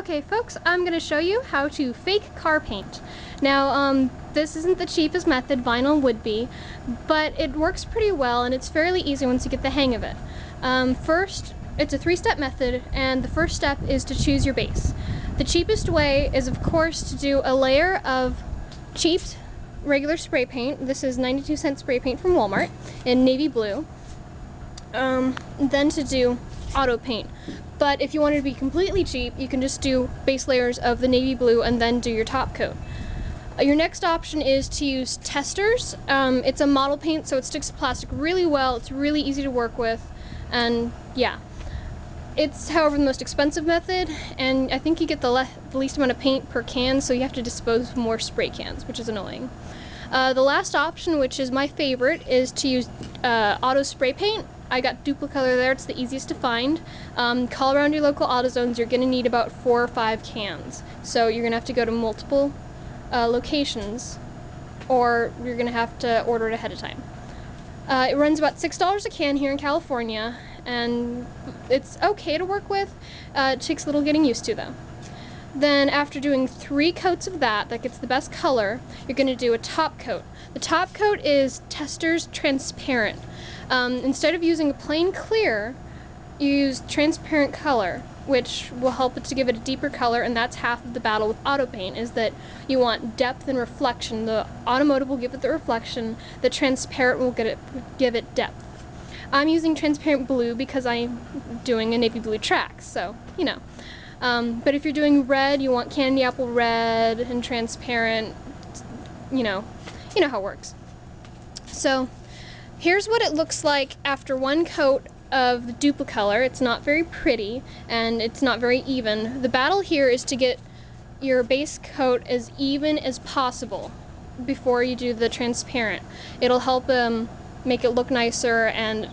Okay folks, I'm going to show you how to fake car paint. Now this isn't the cheapest method, vinyl would be, but it works pretty well and it's fairly easy once you get the hang of it. First, it's a three-step method, and the first step is to choose your base. The cheapest way is of course to do a layer of cheap regular spray paint. This is 92-cent spray paint from Walmart in navy blue. Then to do auto paint. But if you want it to be completely cheap, you can just do base layers of the navy blue and then do your top coat. Your next option is to use Testors. It's a model paint, so it sticks to plastic really well. It's really easy to work with, and yeah. It's, however, the most expensive method, and I think you get the least amount of paint per can, so you have to dispose of more spray cans, which is annoying. The last option, which is my favorite, is to use auto spray paint. I got Duplicolor there, it's the easiest to find. Call around your local AutoZones. You're going to need about 4 or 5 cans. So you're going to have to go to multiple locations, or you're going to have to order it ahead of time. It runs about $6 a can here in California, and it's okay to work with. It takes a little getting used to though. Then after doing 3 coats of that gets the best color, you're going to do a top coat. The top coat is Testor's Transparent. Instead of using a plain clear, you use transparent color, which will help it to give it a deeper color, and that's half of the battle with auto paint, is that you want depth and reflection. The automotive will give it the reflection, the transparent will give it depth. I'm using transparent blue because I'm doing a navy blue track, so, you know. But if you're doing red, you want candy apple red and transparent, you know how it works. So here's what it looks like after 1 coat of the Duplicolor. It's not very pretty and it's not very even. The battle here is to get your base coat as even as possible before you do the transparent. It'll help make it look nicer, and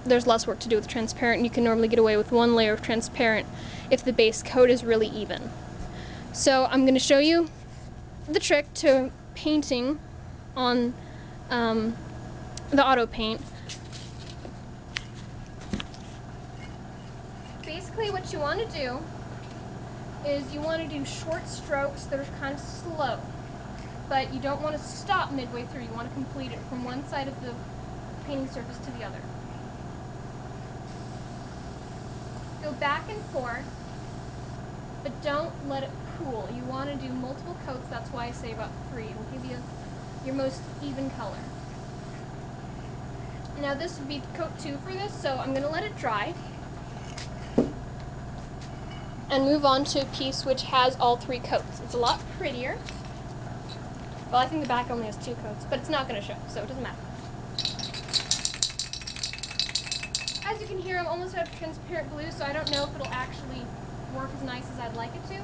there's less work to do with transparent. You can normally get away with 1 layer of transparent if the base coat is really even. So I'm going to show you the trick to painting on the auto paint. Basically what you want to do is you want to do short strokes that are kind of slow, but you don't want to stop midway through. You want to complete it from one side of the painting surface to the other. Go back and forth, but don't let it pool. You want to do multiple coats. That's why I say about 3. It'll give you your most even color. Now this would be coat 2 for this, so I'm going to let it dry and move on to a piece which has all 3 coats. It's a lot prettier. Well, I think the back only has 2 coats, but it's not going to show, so it doesn't matter. As you can hear, I'm almost out of transparent blue, so I don't know if it'll actually work as nice as I'd like it to.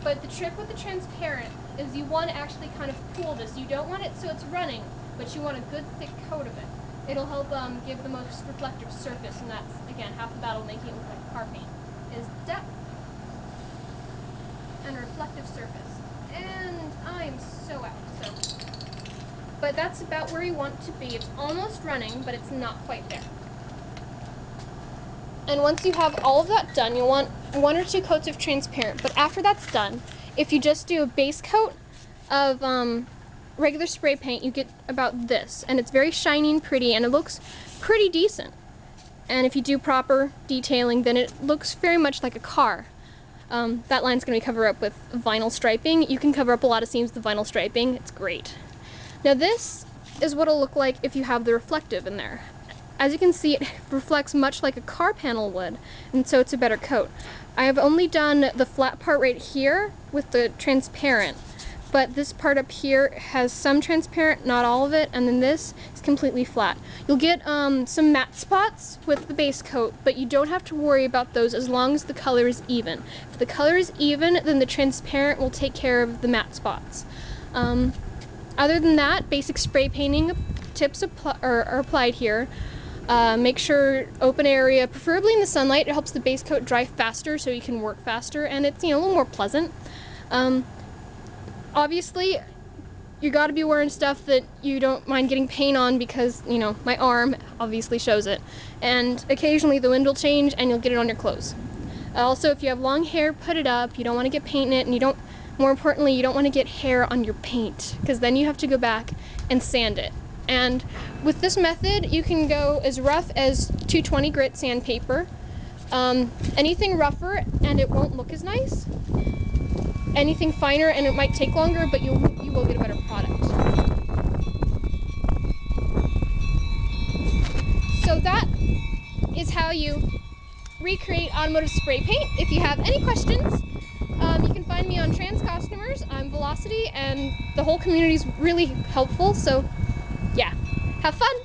But the trick with the transparent is you want to actually kind of pool this. You don't want it so it's running, but you want a good thick coat of it. It'll help give the most reflective surface, and that's, again, half the battle making it look like car paint, is depth and reflective surface. And I'm so out, so. But that's about where you want it to be. It's almost running, but it's not quite there. And once you have all of that done, you'll want 1 or 2 coats of transparent. But after that's done, if you just do a base coat of regular spray paint, you get about this. And it's very shiny and pretty, and it looks pretty decent. And if you do proper detailing, then it looks very much like a car. That line's going to be covered up with vinyl striping. You can cover up a lot of seams with vinyl striping. It's great. Now this is what it'll look like if you have the reflective in there. As you can see, it reflects much like a car panel would, and so it's a better coat. I have only done the flat part right here with the transparent, but this part up here has some transparent, not all of it, and then this is completely flat. You'll get some matte spots with the base coat, but you don't have to worry about those as long as the color is even. If the color is even, then the transparent will take care of the matte spots. Other than that, basic spray painting tips are applied here. Make sure open area, preferably in the sunlight. It helps the base coat dry faster so you can work faster, and it's, a little more pleasant. Obviously, you got to be wearing stuff that you don't mind getting paint on because, my arm obviously shows it. And occasionally the wind will change and you'll get it on your clothes. Also, if you have long hair, put it up. You don't want to get paint in it, and you don't, more importantly, you don't want to get hair on your paint, because then you have to go back and sand it. And with this method, you can go as rough as 220 grit sandpaper. Anything rougher and it won't look as nice. Anything finer and it might take longer, but you will get a better product. So that is how you recreate automotive spray paint. If you have any questions, you can find me on Trans Costumers. I'm Velocity, and the whole community is really helpful. So yeah, have fun.